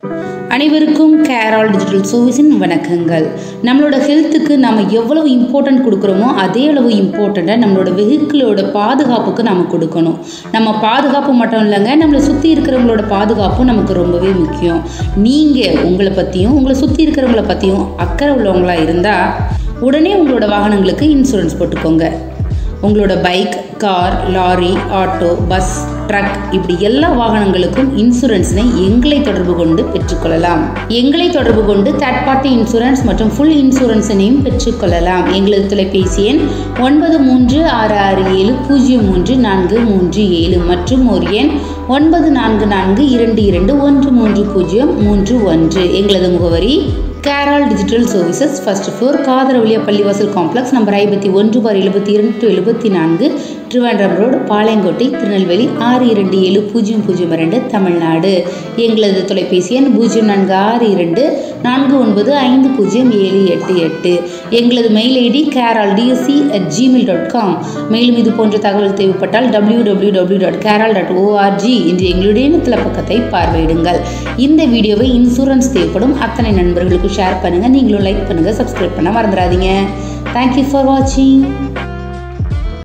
அனைவருக்கும் கேரால் டிஜிட்டல் சர்வீஸின் வணக்கங்கள். நம்மளோட ஹெல்த்துக்கு நம்ம எவ்வளவு இம்பார்ட்டன்ட் கொடுக்குறோமோ அதே அளவு இம்பார்ட்டண்ட்டாக நம்மளோட வெஹிக்கிளோட பாதுகாப்புக்கு நம்ம கொடுக்கணும். நம்ம பாதுகாப்பு மட்டும் இல்லைங்க, நம்மளை சுற்றி இருக்கிறவங்களோட பாதுகாப்பும் நமக்கு ரொம்பவே முக்கியம். நீங்கள் உங்களை பற்றியும் உங்களை சுற்றி இருக்கிறவங்கள பற்றியும் அக்கறை உள்ளவங்களாக இருந்தால் உடனே உங்களோட வாகனங்களுக்கு இன்சூரன்ஸ் போட்டுக்கோங்க. உங்களோட bike, car, lorry, auto, bus, truck இப்படி எல்லா வாகனங்களுக்கும் இன்சூரன்ஸினை எங்களை தொடர்பு கொண்டு பெற்றுக்கொள்ளலாம். எங்களை தொடர்பு கொண்டு தேர்ட் பார்ட்டி இன்சூரன்ஸ் மற்றும் ஃபுல் இன்சூரன்ஸினையும் பெற்றுக்கொள்ளலாம். எங்களது தொலைபேசி எண் 9666703437 மற்றும் ஒரு எண் 9442213031. எங்களது முகவரி கேரால் டிஜிட்டல் சர்வீசஸ், ஃபர்ஸ்ட் ஃப்ளோர், காதரவழியா பள்ளிவாசல் complex, number 51/72/74, திருவாண்டம் road, Palayamkottai, Tirunelveli 627002, Tamil Nadu. எங்களது தொலைபேசி எண் 042249507888. எங்களது மெயில் ஐடி keraldsc@gmail.com. மேலும் இது போன்ற தகவல் தேவைப்பட்டால் www.keral.org என்று எங்களுடைய இணையதள பக்கத்தை பார்வையிடுங்கள். இந்த வீடியோவை இன்சூரன்ஸ் தேவைப்படும் அத்தனை நண்பர்களுக்கு ஷேர் பண்ணுங்கள். நீங்களும் லைக் பண்ணுங்கள், சப்ஸ்கிரைப் பண்ண மறந்துடாதீங்க. தேங்க்யூ ஃபார் வாட்சிங்.